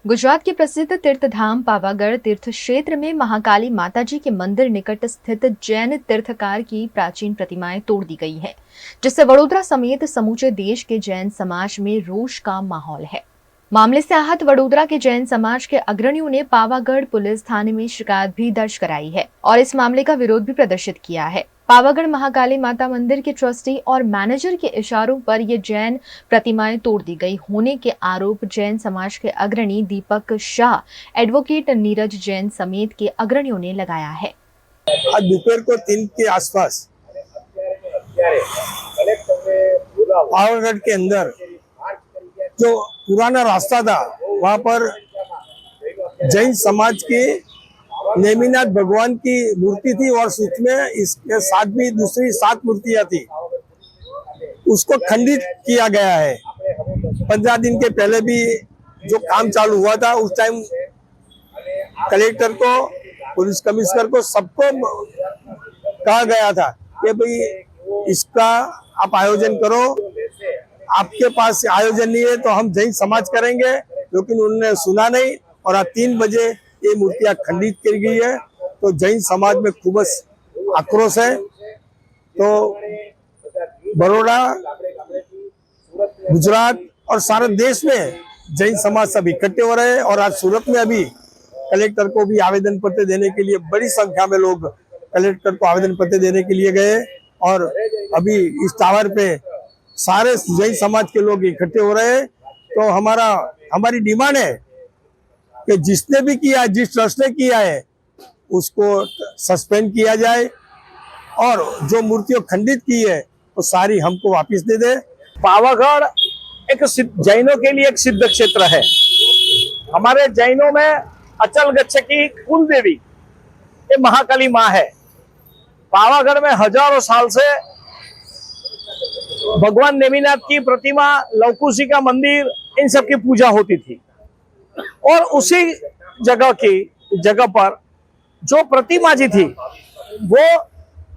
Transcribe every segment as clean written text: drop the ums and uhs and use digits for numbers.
गुजरात के प्रसिद्ध तीर्थधाम पावागढ़ तीर्थ क्षेत्र में महाकाली माताजी के मंदिर निकट स्थित जैन तीर्थकार की प्राचीन प्रतिमाएं तोड़ दी गई हैं, जिससे वडोदरा समेत समूचे देश के जैन समाज में रोष का माहौल है। मामले से आहत वडोदरा के जैन समाज के अग्रणियों ने पावागढ़ पुलिस थाने में शिकायत भी दर्ज कराई है और इस मामले का विरोध भी प्रदर्शित किया है। पावागढ़ महाकाली माता मंदिर के ट्रस्टी और मैनेजर के इशारों पर ये जैन प्रतिमाएं तोड़ दी गई होने के आरोप जैन समाज के अग्रणी दीपक शाह, एडवोकेट नीरज जैन समेत के अग्रणियों ने लगाया है। आज दोपहर को 3 के आसपास पावागढ़ के अंदर जो पुराना रास्ता था वहां पर जैन समाज की नेमिनाथ भगवान की मूर्ति थी और उसमें इसके साथ भी दूसरी 7 मूर्तियां थी। उसको खंडित किया गया है। 15 दिन के पहले भी जो काम चालू हुआ था उस टाइम कलेक्टर को, पुलिस कमिश्नर को, सबको कहा गया था कि भाई इसका आप आयोजन करो, आपके पास आयोजन नहीं है तो हम जैन समाज करेंगे, लेकिन उन्होंने सुना नहीं और आज 3 बजे ये मूर्तियां खंडित की गई है। तो जैन समाज में खूब आक्रोश है। तो बड़ौदा, गुजरात और सारे देश में जैन समाज सब इकट्ठे हो रहे हैं और आज सूरत में अभी कलेक्टर को भी आवेदन पत्र देने के लिए बड़ी संख्या में लोग कलेक्टर को आवेदन पत्र देने के लिए गए और अभी इस टावर पे सारे जैन समाज के लोग इकट्ठे हो रहे हैं। तो हमारी डिमांड है कि जिसने भी किया, जिस ट्रस्ट ने किया है उसको सस्पेंड किया जाए और जो मूर्तियों खंडित की है वो सारी हमको वापस दे दे। पावागढ़ एक जैनों के लिए एक सिद्ध क्षेत्र है। हमारे जैनों में अचल गच्छ की कुल देवी ये महाकाली माँ है। पावागढ़ में हजारों साल से भगवान नेमिनाथ की प्रतिमा, लवकुशी का मंदिर, इन सब की पूजा होती थी और उसी जगह पर जो प्रतिमा जी थी वो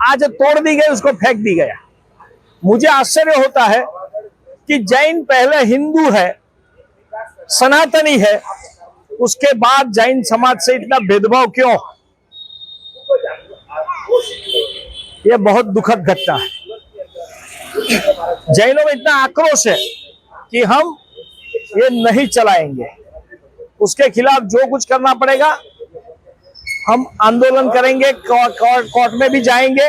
आज तोड़ दी गई, उसको फेंक दी गया। मुझे आश्चर्य होता है कि जैन पहले हिंदू है, सनातनी है, उसके बाद जैन समाज से इतना भेदभाव क्यों? यह बहुत दुखद घटना है। जैनों में इतना आक्रोश है कि हम ये नहीं चलाएंगे, उसके खिलाफ जो कुछ करना पड़ेगा हम आंदोलन करेंगे, कोर्ट में भी जाएंगे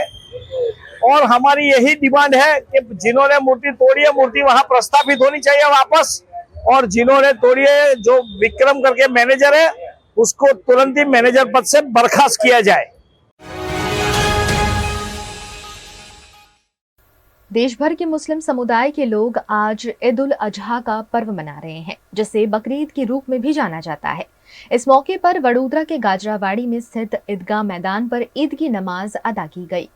और हमारी यही डिमांड है कि जिन्होंने मूर्ति तोड़ी है, मूर्ति वहां प्रस्थापित होनी चाहिए वापस, और जिन्होंने तोड़ी है, जो विक्रम करके मैनेजर है, उसको तुरंत ही मैनेजर पद से बर्खास्त किया जाए। देश भर के मुस्लिम समुदाय के लोग आज ईद उल अजहा का पर्व मना रहे हैं, जिसे बकरीद के रूप में भी जाना जाता है। इस मौके पर वडोदरा के गाजरावाड़ी में स्थित ईदगाह मैदान पर ईद की नमाज अदा की गई,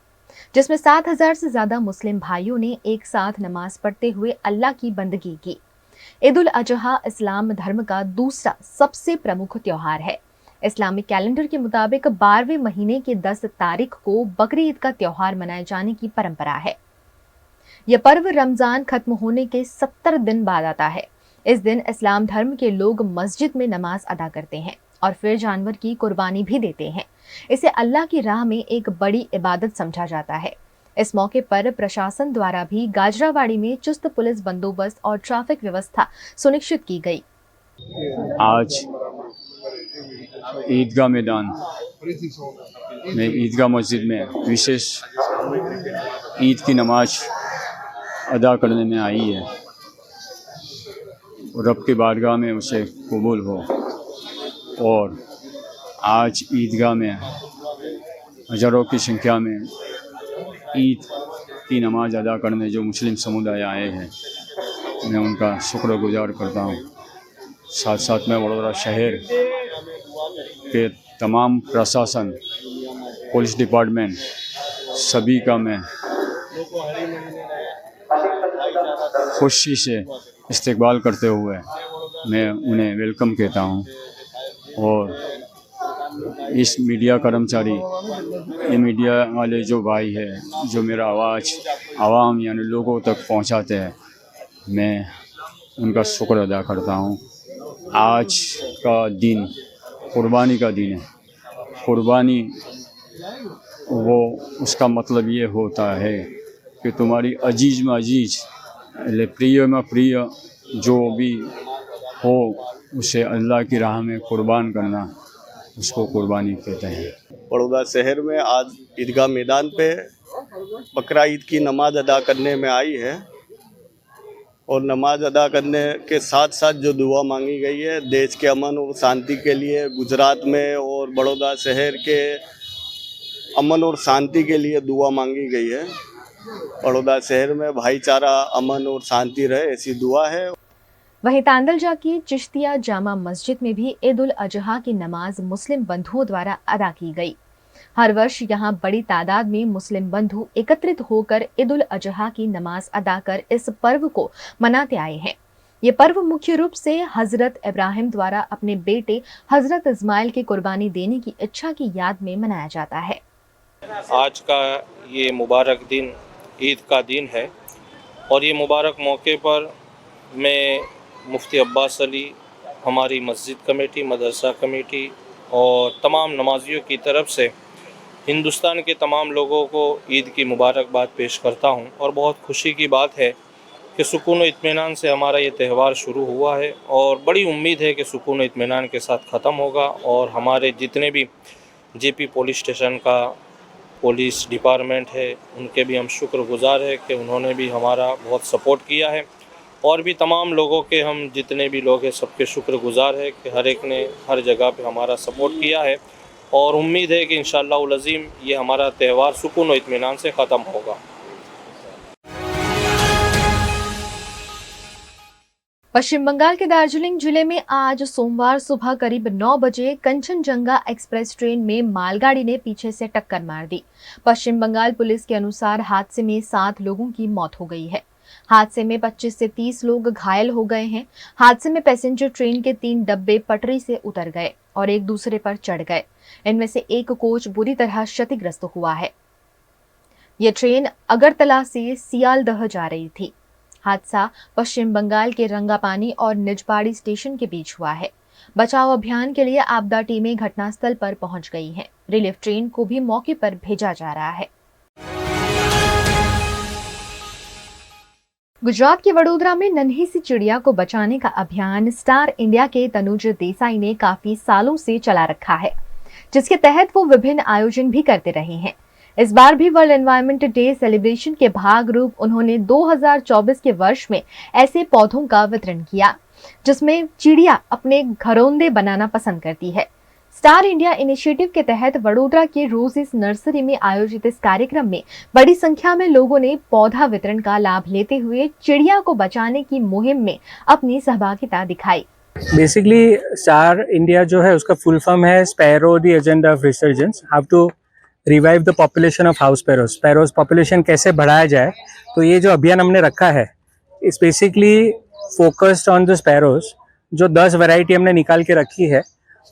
जिसमें 7,000 से ज्यादा मुस्लिम भाइयों ने एक साथ नमाज पढ़ते हुए अल्लाह की बंदगी की। ईद उल अजहा इस्लाम धर्म का दूसरा सबसे प्रमुख त्योहार है। इस्लामिक कैलेंडर के मुताबिक 12वें महीने की 10 तारीख को बकरीद का त्योहार मनाए जाने की परंपरा है। यह पर्व रमजान खत्म होने के 70 दिन बाद आता है। इस दिन इस्लाम धर्म के लोग मस्जिद में नमाज अदा करते हैं और फिर जानवर की कुर्बानी भी देते हैं। इसे अल्लाह की राह में एक बड़ी इबादत समझा जाता है। इस मौके पर प्रशासन द्वारा भी गाजरावाड़ी में चुस्त पुलिस बंदोबस्त और ट्रैफिक व्यवस्था सुनिश्चित की गई। आज ईदगाह मैदान में, ईदगाह मस्जिद में विशेष ईद की नमाज अदा करने में आई है और रब के बारगाह में उसे कबूल हो। और आज ईदगाह में हज़ारों की संख्या में ईद की नमाज अदा करने जो मुस्लिम समुदाय आए हैं, मैं उनका शुक्रगुजार करता हूँ। साथ साथ में वडोदरा शहर के तमाम प्रशासन, पुलिस डिपार्टमेंट, सभी का मैं खुशी से इस्तकबाल करते हुए मैं उन्हें वेलकम कहता हूँ। और इस मीडिया कर्मचारी, ये मीडिया वाले जो भाई है, जो मेरा आवाज़ आवाम यानी लोगों तक पहुँचाते हैं, मैं उनका शुक्र अदा करता हूँ। आज का दिन कुर्बानी का दिन है। कुर्बानी वो उसका मतलब ये होता है कि तुम्हारी अजीज में अजीज, प्रिय में प्रिय जो भी हो उसे अल्लाह की राह में कुर्बान करना, उसको कुर्बानी कहते हैं। बड़ौदा शहर में आज ईदगाह मैदान पे बकरा ईद की नमाज अदा करने में आई है और नमाज अदा करने के साथ साथ जो दुआ मांगी गई है देश के अमन और शांति के लिए, गुजरात में और बड़ौदा शहर के अमन और शांति के लिए दुआ मांगी गई है। बड़ौदा शहर में भाईचारा, अमन और शांति रहे, ऐसी दुआ है। वहीं तांदलजा की चिश्तिया जामा मस्जिद में भी ईद उल अजहा की नमाज मुस्लिम बंधुओं द्वारा अदा की गई। हर वर्ष यहां बड़ी तादाद में मुस्लिम बंधु एकत्रित होकर ईद उल अजहा की नमाज अदा कर इस पर्व को मनाते आए हैं। ये पर्व मुख्य रूप से हजरत इब्राहिम द्वारा अपने बेटे हजरत इस्माइल की कुर्बानी देने की इच्छा की याद में मनाया जाता है। आज का ये मुबारक दिन ईद का दिन है और ये मुबारक मौके पर मैं मुफ्ती अब्बास अली, हमारी मस्जिद कमेटी, मदरसा कमेटी और तमाम नमाजियों की तरफ से हिंदुस्तान के तमाम लोगों को ईद की मुबारकबाद पेश करता हूं। और बहुत खुशी की बात है कि सुकून और इत्मीनान से हमारा ये त्यौहार शुरू हुआ है और बड़ी उम्मीद है कि सुकून और इत्मीनान के साथ ख़त्म होगा। और हमारे जितने भी जेपी पुलिस स्टेशन का पुलिस डिपार्टमेंट है उनके भी हम शुक्रगुजार है कि उन्होंने भी हमारा बहुत सपोर्ट किया है। और भी तमाम लोगों के, हम जितने भी लोग हैं सबके शुक्रगुजार है कि हर एक ने हर जगह पे हमारा सपोर्ट किया है। और उम्मीद है कि इंशाअल्लाह उल अज़ीम ये हमारा त्यौहार सुकून और इत्मीनान से ख़त्म होगा। पश्चिम बंगाल के दार्जिलिंग जिले में आज सोमवार सुबह करीब 9 बजे कंचनजंगा एक्सप्रेस ट्रेन में मालगाड़ी ने पीछे से टक्कर मार दी। पश्चिम बंगाल पुलिस के अनुसार हादसे में 7 लोगों की मौत हो गई है। हादसे में 25 से 30 लोग घायल हो गए हैं। हादसे में पैसेंजर ट्रेन के 3 डब्बे पटरी से उतर गए और एक दूसरे पर चढ़ गए। इनमें से एक कोच बुरी तरह क्षतिग्रस्त हुआ है। यह ट्रेन अगरतला से सियालदह जा रही थी। हादसा पश्चिम बंगाल के रंगापानी और निजपाड़ी स्टेशन के बीच हुआ है। बचाव अभियान के लिए आपदा टीमें घटनास्थल पर पहुंच गई हैं। रिलीफ ट्रेन को भी मौके पर भेजा जा रहा है। गुजरात के वडोदरा में नन्ही सी चिड़िया को बचाने का अभियान स्टार इंडिया के तनुज देसाई ने काफी सालों से चला रखा है, जिसके तहत वो विभिन्न आयोजन भी करते रहे हैं। इस बार भी वर्ल्ड एनवायरनमेंट डे सेलिब्रेशन के भाग रूप उन्होंने 2024 के वर्ष में ऐसे पौधों का वितरण किया जिसमें चिड़िया अपने घरौंदे बनाना पसंद करती है। स्टार इंडिया इनिशिएटिव के तहत वडोदरा के रोजेस नर्सरी में आयोजित इस कार्यक्रम में बड़ी संख्या में लोगों ने पौधा वितरण का लाभ लेते हुए चिड़िया को बचाने की मुहिम में अपनी सहभागिता दिखाई। बेसिकली स्टार इंडिया जो है उसका फुल फॉर्म है sparrow the agenda of resurgence, how to revive the population of house sparrows. Sparrows population कैसे बढ़ाया जाए, तो ये जो अभियान हमने रखा है इस basically focused on the sparrows. जो 10 वैरायटी हमने निकाल के रखी है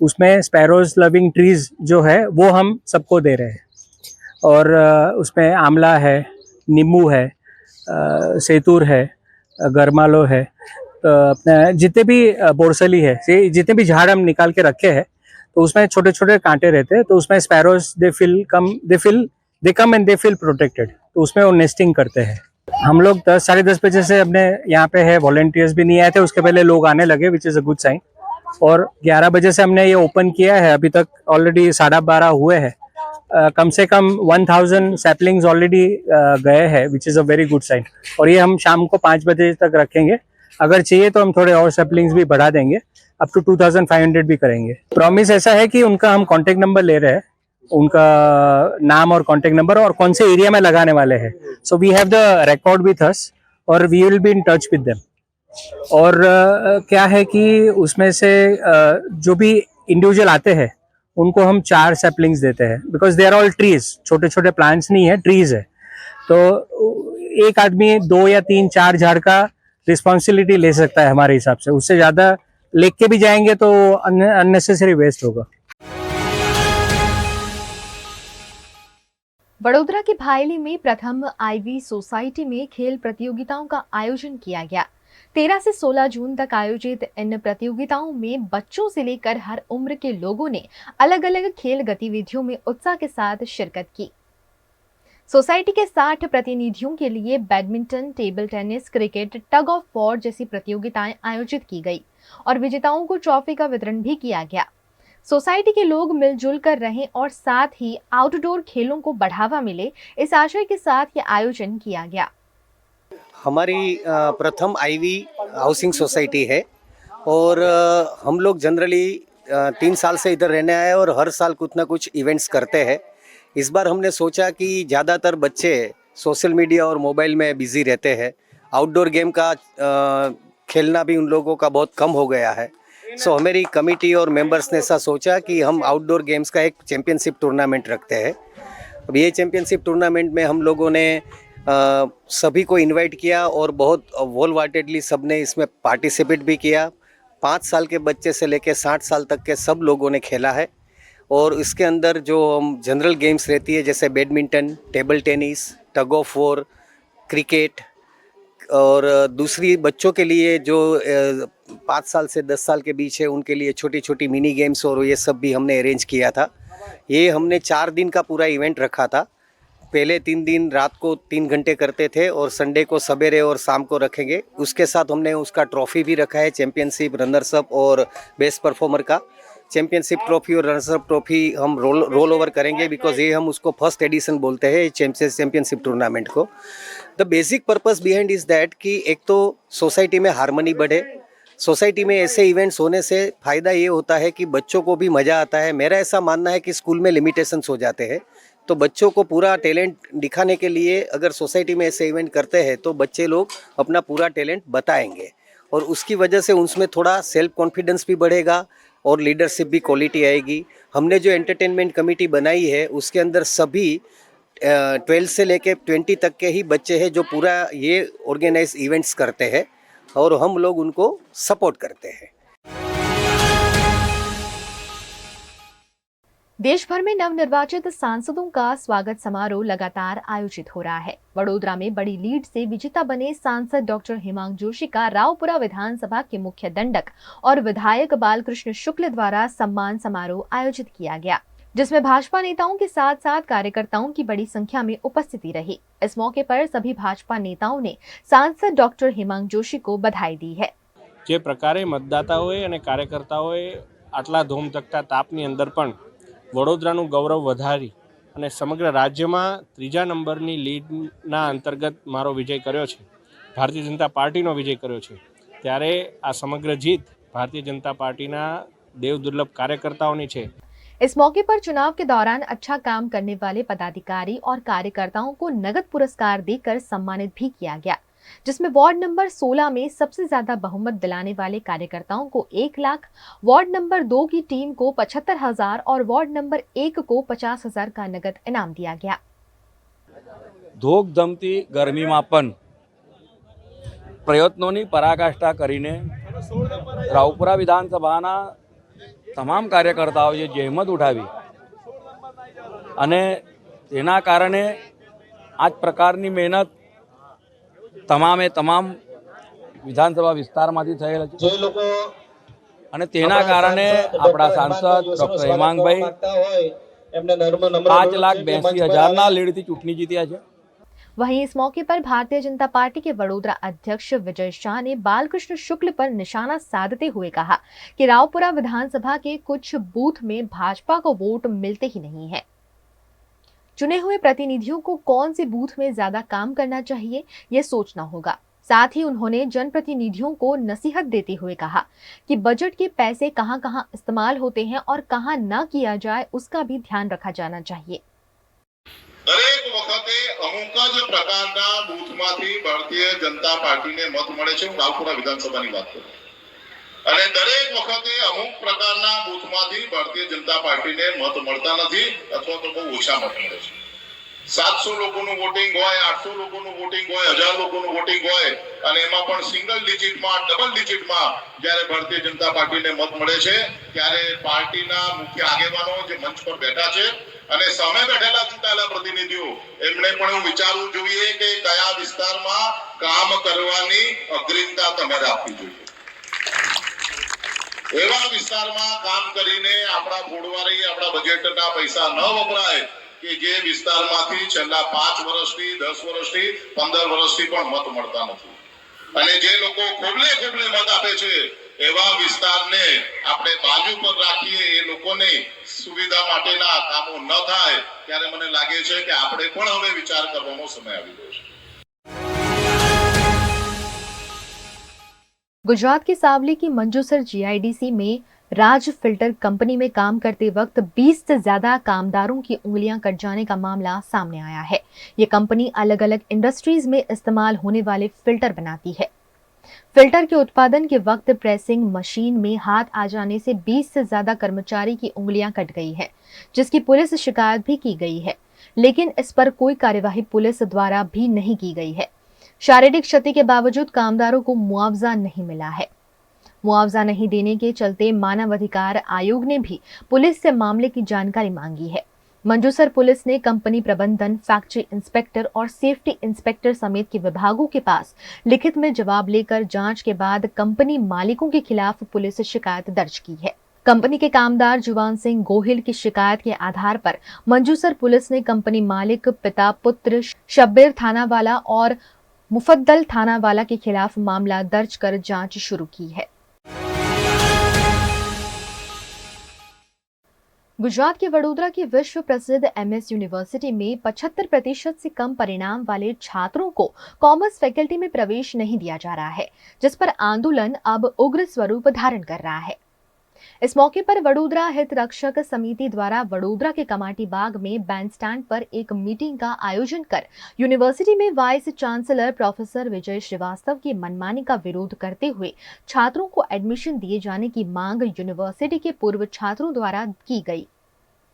उसमें स्पैरोज लविंग ट्रीज जो है वो हम सबको दे रहे हैं। और उसमें आंवला है, नींबू है, सेतूर है, गरमालो है, अपने जितने भी बोरसली है, जितने भी झाड़ हम निकाल के रखे हैं तो उसमें छोटे छोटे कांटे रहते हैं। तो उसमें sparrows they come and they feel protected, तो उसमें वो नेस्टिंग करते हैं। हम लोग 10 साढ़े 10 बजे से अपने यहाँ पे है, वॉलंटियर्स भी नहीं आए थे, उसके पहले लोग आने लगे, which is a good sign. और 11 बजे से हमने ये ओपन किया है, अभी तक ऑलरेडी 12:30 हुए हैं। कम से कम 1000 सैपलिंग्स ऑलरेडी गए हैं, which is a very good sign. और ये हम शाम को 5 बजे तक रखेंगे, अगर चाहिए तो हम थोड़े और सैपलिंग्स भी बढ़ा देंगे, अप टू 2500 भी करेंगे। प्रॉमिस ऐसा है कि उनका हम कॉन्टेक्ट नंबर ले रहे हैं, उनका नाम और कॉन्टेक्ट नंबर और कौन से एरिया में लगाने वाले हैं। So we have the record with us और we will be in touch with them. और क्या है कि उसमें से जो भी इंडिविजुअल आते हैं उनको हम 4 सैपलिंग्स देते हैं, because they are all trees, छोटे छोटे प्लांट्स नहीं है, ट्रीज है। तो एक आदमी 2 या 3 4 झाड़ का रिस्पॉन्सिबिलिटी ले सकता है हमारे हिसाब से। उससे ज्यादा लेके भी जाएंगे तो अननेसेसरी वेस्ट होगा। बड़ोदरा के भायली में प्रथम आईवी सोसाइटी में खेल प्रतियोगिताओं का आयोजन किया गया। 13 से 16 जून तक आयोजित इन प्रतियोगिताओं में बच्चों से लेकर हर उम्र के लोगों ने अलग अलग खेल गतिविधियों में उत्साह के साथ शिरकत की। सोसाइटी के 60 प्रतिनिधियों के लिए badminton, table tennis, cricket, tug of war जैसी प्रतियोगिताएं आयोजित की गई और विजेताओं को ट्रॉफी का वितरण भी किया गया। सोसाइटी के लोग मिलजुल कर रहें और साथ ही आउटडोर खेलों को बढ़ावा मिले, इस आशय के साथ ये आयोजन किया गया। हमारी प्रथम आईवी हाउसिंग सोसाइटी है और हम लोग जनरली 3 साल से इधर रहने आए और हर साल कुछ ना कुछ इवेंट्स करते हैं। इस बार हमने सोचा कि ज़्यादातर बच्चे सोशल मीडिया और मोबाइल में बिजी रहते हैं, आउटडोर गेम का खेलना भी उन लोगों का बहुत कम हो गया है। सो हमारी कमेटी और मेंबर्स ने ऐसा सोचा कि हम आउटडोर गेम्स का एक चैम्पियनशिप टूर्नामेंट रखते हैं। अब ये चैम्पियनशिप टूर्नामेंट में हम लोगों ने सभी को इनवाइट किया और बहुत होल हार्टेडली सब ने इसमें पार्टिसिपेट भी किया। 5 साल के बच्चे से लेकर 60 साल तक के सब लोगों ने खेला है और इसके अंदर जो जनरल गेम्स रहती है जैसे badminton, table tennis, tug of war, cricket और दूसरी बच्चों के लिए जो 5 साल से 10 साल के बीच है उनके लिए छोटी छोटी मिनी गेम्स और ये सब भी हमने अरेंज किया था। ये हमने 4 दिन का पूरा इवेंट रखा था। पहले 3 दिन रात को 3 घंटे करते थे और संडे को सवेरे और शाम को रखेंगे। उसके साथ हमने उसका ट्रॉफी भी रखा है, चैम्पियनशिप, रनर्स अप और बेस्ट परफॉर्मर का। चैम्पियनशिप ट्रॉफी और रनर्स अप ट्रॉफी हम रोल ओवर करेंगे बिकॉज ये हम उसको फर्स्ट एडिशन बोलते हैं चैम्पियनशिप टूर्नामेंट को। The basic purpose behind is that कि एक तो सोसाइटी में हार्मनी बढ़े। सोसाइटी में ऐसे इवेंट्स होने से फ़ायदा ये होता है कि बच्चों को भी मज़ा आता है। मेरा ऐसा मानना है कि स्कूल में लिमिटेशंस हो जाते हैं, तो बच्चों को पूरा टैलेंट दिखाने के लिए अगर सोसाइटी में ऐसे इवेंट करते हैं तो बच्चे लोग अपना पूरा टैलेंट बताएंगे और उसकी वजह से उनमें थोड़ा सेल्फ कॉन्फिडेंस भी बढ़ेगा और लीडरशिप भी क्वालिटी आएगी। हमने जो एंटरटेनमेंट कमेटी बनाई है उसके अंदर सभी 12 से लेके 20 तक के ही बच्चे हैं जो पूरा ये ऑर्गेनाइज इवेंट्स करते हैं और हम लोग उनको सपोर्ट करते हैं। देश भर में नवनिर्वाचित सांसदों का स्वागत समारोह लगातार आयोजित हो रहा है। वडोदरा में बड़ी लीड से विजेता बने सांसद डॉक्टर हिमांशु जोशी का रावपुरा विधानसभा के मुख्य दंडक और विधायक बालकृष्ण शुक्ल द्वारा सम्मान समारोह आयोजित किया गया, जिसमें भाजपा नेताओं के साथ साथ कार्यकर्ताओं की बड़ी संख्या में उपस्थिति रही। इस मौके पर सभी भाजपा नेताओं ने सांसद डॉक्टर हिमांशु जोशी को बधाई दी है। જે પ્રકારે મતદાતાઓએ અને કાર્યકર્તાઓએ આટલા ધૂમધકતા તાપની અંદર પણ વડોદરાનું ગૌરવ વધારી અને સમગ્ર રાજ્યમાં 3જા નંબરની લીડના અંતર્ગત મારો વિજય કર્યો છે, ભારતીય જનતા પાર્ટીનો વિજય કર્યો છે, ત્યારે આ સમગ્ર જીત ભારતીય જનતા પાર્ટીના દેવદુર્લભ કાર્યકર્તાઓની છે। इस मौके पर चुनाव के दौरान अच्छा काम करने वाले पदाधिकारी और कार्यकर्ताओं को नगद पुरस्कार देकर सम्मानित भी किया गया, जिसमें वार्ड नंबर 16 में सबसे ज्यादा बहुमत दिलाने वाले कार्यकर्ताओं को 1 लाख, वार्ड नंबर 2 की टीम को 75,000 और वार्ड नंबर 1 को 50,000 का नगद इनाम दिया गया। ધોકધમતી ગરમીમાં પણ પ્રયત્નોની પરાકાષ્ઠા કરીને રાવપુરા વિધાનસભાના તમામ કાર્યકર્તાઓએ જહેમત ઉઠાવી અને તેના કારણે આ જ પ્રકારની મહેનત તમામે તમામ વિધાનસભા વિસ્તારમાંથી થયેલ છે અને તેના કારણે આપણા સાંસદ ડૉક્ટર હેમાંગભાઈ 5,82,000 લીડથી ચૂંટણી જીત્યા છે। वहीं इस मौके पर भारतीय जनता पार्टी के वडोदरा अध्यक्ष विजय शाह ने बालकृष्ण शुक्ल पर निशाना साधते हुए कहा कि रावपुरा विधानसभा के कुछ बूथ में भाजपा को वोट मिलते ही नहीं है। चुने हुए प्रतिनिधियों को कौन से बूथ में ज्यादा काम करना चाहिए, ये सोचना होगा। साथ ही उन्होंने जनप्रतिनिधियों को नसीहत देते हुए कहा कि बजट के पैसे कहां कहां इस्तेमाल होते हैं और कहां न किया जाए उसका भी ध्यान रखा जाना चाहिए। દરેક વખતે અમુક જ પ્રકારના બૂથમાંથી ભારતીય જનતા પાર્ટીને મત મળે છે। હું રાવપુરા વિધાનસભાની વાત કરું અને દરેક વખતે અમુક પ્રકારના બૂથમાંથી ભારતીય જનતા પાર્ટીને મત મળતા નથી અથવા તો બહુ ઓછા મત મળે છે। 700 લોકોનું વોટિંગ હોય, 800 લોકોનું વોટિંગ હોય, 1000 લોકોનું વોટિંગ હોય અને એમાં પણ સિંગલ ડિજિટમાં, ડબલ ડિજિટમાં જ્યારે ભારતીય જનતા પાર્ટીને મત મળે છે ત્યારે પાર્ટીના મુખ્ય આગેવાનો જે મંચ પર બેઠા છે અને સામે બેઠેલા ચૂંટાયેલા પ્રતિનિધિઓ એમણે પણ એવું વિચારવું જોઈએ કે કયા વિસ્તારમાં કામ કરવાની અગ્રિમતા તમારે આપવી જોઈએ। એવા વિસ્તારમાં કામ કરીને આપણા ફોડવારી આપણા બજેટના પૈસા ન વપરાય કે જે વિસ્તારમાંથી છેલ્લા 5 વર્ષથી 10 વર્ષથી 15 વર્ષથી પણ મત મળતા નથી અને જે લોકો ખોબલે ખોબલે મત આપે છે એવા વિસ્તારને આપણે બાજુ પર રાખીએ એ લોકોને સુવિધા માટેના કામો ન થાય ત્યારે મને લાગે છે કે આપણે પણ હવે વિચાર કરવાનો સમય આવી ગયો છે। गुजरात के सावली की मंजूसर जीआईडीसी में राज फिल्टर कंपनी में काम करते वक्त 20 से ज्यादा कामदारों की उंगलियां कट जाने का मामला सामने आया है। ये कंपनी अलग अलग इंडस्ट्रीज में इस्तेमाल होने वाले फिल्टर बनाती है। फिल्टर के उत्पादन के वक्त प्रेसिंग मशीन में हाथ आ जाने से 20 से ज्यादा कर्मचारी की उंगलियां कट गई है, जिसकी पुलिस शिकायत भी की गई है, लेकिन इस पर कोई कार्यवाही पुलिस द्वारा भी नहीं की गई है। शारीरिक क्षति के बावजूद कामदारों को मुआवजा नहीं मिला है। मुआवजा नहीं देने के चलते मानव अधिकार आयोग ने भी पुलिस से मामले की जानकारी मांगी है। मंजूसर पुलिस ने कंपनी प्रबंधन, फैक्ट्री इंस्पेक्टर और सेफ्टी इंस्पेक्टर समेत के विभागों के पास लिखित में जवाब लेकर जांच के बाद कंपनी मालिकों के खिलाफ पुलिस शिकायत दर्ज की है। कंपनी के कामदार जुवान सिंह गोहिल की शिकायत के आधार पर मंजूसर पुलिस ने कंपनी मालिक, पिता, पुत्र शब्बीर थानावाला और मुफद्दल थानावाला के खिलाफ मामला दर्ज कर जांच शुरू की है। गुजरात के वडोदरा की विश्व प्रसिद्ध एमएस यूनिवर्सिटी में 75% से कम परिणाम वाले छात्रों को कॉमर्स फैकल्टी में प्रवेश नहीं दिया जा रहा है, जिस पर आंदोलन अब उग्र स्वरूप धारण कर रहा है। इस मौके पर वडोदरा हित रक्षक समिति द्वारा वडोदरा के कमाटी बाग में बैंड स्टैंड पर एक मीटिंग का आयोजन कर यूनिवर्सिटी में वाइस चांसलर प्रोफेसर विजय श्रीवास्तव की मनमानी का विरोध करते हुए छात्रों को एडमिशन दिए जाने की मांग यूनिवर्सिटी के पूर्व छात्रों द्वारा की गई।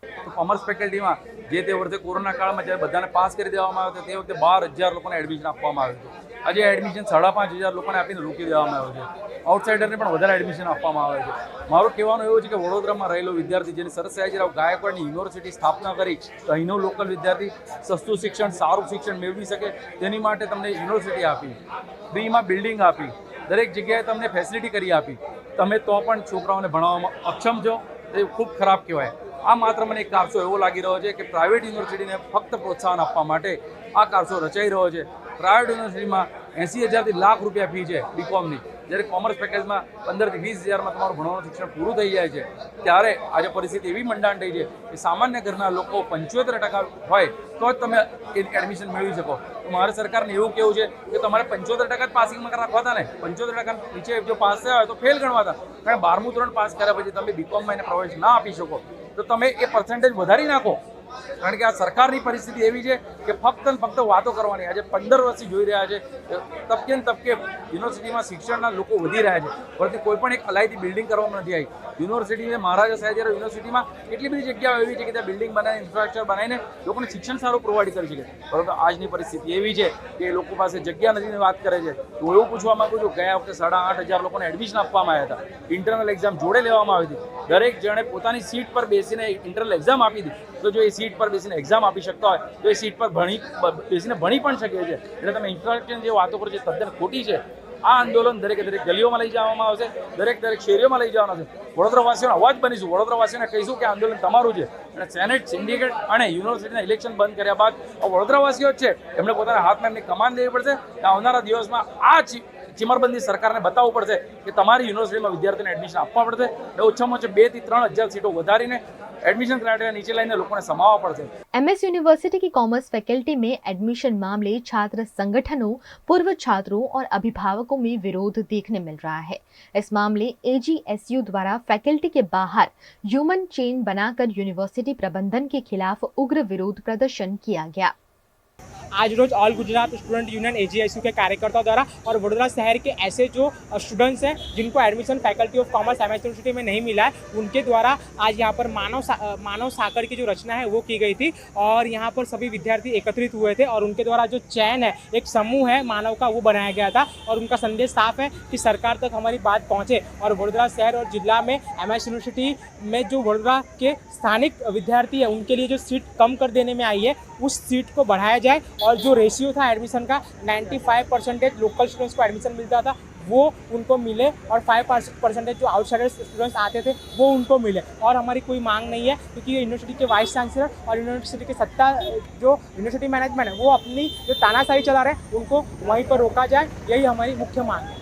तो कॉमर्स ફેકલ્ટીમાં જે તે વર્ષે કોરોના કાળમાં જ્યારે બધાને પાસ કરી દેવામાં આવ્યો તે વખતે 12,000 લોકોને એડમિશન આપવામાં આવ્યું હતું। આજે એડમિશન 5,500 લોકોને આપીને રોકી દેવામાં આવ્યો છે। આઉટસાઇડરને પણ વધારે એડમિશન આપવામાં આવે છે। મારું કહેવાનું એવું છે કે વડોદરામાં રહેલો વિદ્યાર્થી જેની સરસ સયાજીરાવ ગાયકવાડની યુનિવર્સિટી સ્થાપના કરી તો અહીંનો લોકલ વિદ્યાર્થી સસ્તું શિક્ષણ, સારું શિક્ષણ મેળવી શકે તેની માટે તમને યુનિવર્સિટી આપી, ફ્રીમાં બિલ્ડિંગ આપી, દરેક જગ્યાએ તમને ફેસિલિટી કરી આપી, તમે તો પણ છોકરાઓને ભણાવવામાં અક્ષમ છો, એ ખૂબ ખરાબ કહેવાય। આ માત્ર મને એક કારસો એવો લાગી રહ્યો છે કે પ્રાઇવેટ યુનિવર્સિટીને ફક્ત પ્રોત્સાહન આપવા માટે આ કારસો રચાઈ રહ્યો છે। પ્રાઇવેટ યુનિવર્સિટીમાં 80,000થી લાખ રૂપિયા ફી છે બીકોમની, જ્યારે કોમર્સ પેકેજમાં 15,000થી 20,000માં તમારું ભણવાનું શિક્ષણ પૂરું થઈ જાય છે। ત્યારે આજે પરિસ્થિતિ એવી મંડાણ થઈ છે કે સામાન્ય ઘરના લોકો 75% હોય તો જ તમે એડમિશન મેળવી શકો। તો મારે સરકારને એવું કહેવું છે કે તમારે 75% જ પાસિંગમાં રાખવા હતા ને, 75% નીચે જો પાસ થયા હોય તો ફેલ ગણવાતા, કારણ 12મું ધોરણ પાસ કર્યા પછી તમે બીકોમમાં એને પ્રવેશ ના આપી શકો તો તમે એ પર્સન્ટેજ વધારી નાખો, કારણ કે આ સરકારની પરિસ્થિતિ એવી છે કે ફક્ત ને ફક્ત વાતો કરવાની। આજે 15 વર્ષથી જોઈ રહ્યા છે તબકે ને તબકે યુનિવર્સિટીમાં શિક્ષણના લોકો વધી રહ્યા છે, પરંતુ કોઈ પણ એક અલાયદી બિલ્ડિંગ કરવામાં નથી આવી। યુનિવર્સિટી મહારાજા સયાજીરાવ યુનિવર્સિટીમાં કેટલી બધી જગ્યાઓ એવી છે કે ત્યાં બિલ્ડિંગ બનાવીને ઇન્ફ્રાસ્ટ્રક્ચર બનાવીને લોકોને શિક્ષણ સારું પ્રોવાઈડ કરી શકે, પરંતુ આજની પરિસ્થિતિ એવી છે કે એ લોકો પાસે જગ્યા નથીની વાત કરે છે। હું એવું પૂછવા માંગુ છું, ગયા વખતે 8,500 લોકોને એડમિશન આપવામાં આવ્યા હતા, ઇન્ટરનલ એક્ઝામ જોડે લેવામાં આવી હતી, દરેક જણે પોતાની સીટ પર બેસીને ઇન્ટરનલ એક્ઝામ આપી હતી। તો જો એ સીટ પર બેસીને એક્ઝામ આપી શકતા હોય તો એ સીટ પર બેસીને ભણી પણ શકે છે। એટલે તમે ઇન્ફ્રાસ્ટ્રક્ચરની જે વાતો કરો છો તદ્દન ખોટી છે। આ આંદોલન દરેક ગલીઓમાં લઈ જવામાં આવશે, દરેક શેરીઓમાં લઈ જવાનું છે। વડોદરાવાસીઓનો અવાજ બનીશું, વડોદરાવાસીઓને કહીશું કે આંદોલન તમારું છે। અને સેનેટ, સિન્ડિકેટ અને યુનિવર્સિટીના ઇલેક્શન બંધ કર્યા બાદ વડોદરાવાસીઓ જ છે એમણે પોતાના હાથમાં એમની કમાન લેવી પડશે કે આવનારા દિવસમાં આ ચીમરબંધી સરકારને બતાવવું પડશે કે તમારી યુનિવર્સિટીમાં વિદ્યાર્થીઓને એડમિશન આપવા પડશે, ઓછામાં ઓછા 2,000 થી 3,000 સીટો વધારીને एडमिशन क्राइटेरिया नीचे लाइने लोगों ने समावा पड़ते। एमएस यूनिवर्सिटी की कॉमर्स फैकल्टी में एडमिशन मामले छात्र संगठनों, पूर्व छात्रों और अभिभावकों में विरोध देखने मिल रहा है। इस मामले एजीएसयू द्वारा फैकल्टी के बाहर ह्यूमन चेन बनाकर यूनिवर्सिटी प्रबंधन के खिलाफ उग्र विरोध प्रदर्शन किया गया। आज रोज all Gujarat student union AGSU के कार्यकर्ताओं द्वारा और वडोदरा शहर के ऐसे जो स्टूडेंट्स हैं जिनको admission faculty of commerce MS university में नहीं मिला है, उनके द्वारा आज यहाँ पर मानव सागर की जो रचना है वो की गई थी और यहाँ पर सभी विद्यार्थी एकत्रित हुए थे और उनके द्वारा जो चैन है, एक समूह है मानव का, वो बनाया गया था और उनका संदेश साफ है कि सरकार तक हमारी बात पहुँचे और वडोदरा शहर और जिला में MS यूनिवर्सिटी में जो वडोदरा के स्थानिक विद्यार्थी है उनके लिए जो सीट कम कर देने में आई है उस सीट को बढ़ाया जाए और जो रेशियो था एडमिशन का 95% लोकल स्टूडेंट्स को एडमिशन मिलता था वो उनको मिले और 5% जो आउटसाइडर स्टूडेंट्स आते थे वो उनको मिले। और हमारी कोई मांग नहीं है क्योंकि यूनिवर्सिटी के वाइस चांसलर और यूनिवर्सिटी के सत्ता जो यूनिवर्सिटी मैनेजमेंट है वो अपनी जो तानाशाही चला रहे हैं उनको वहीं पर रोका जाए, यही हमारी मुख्य मांग है।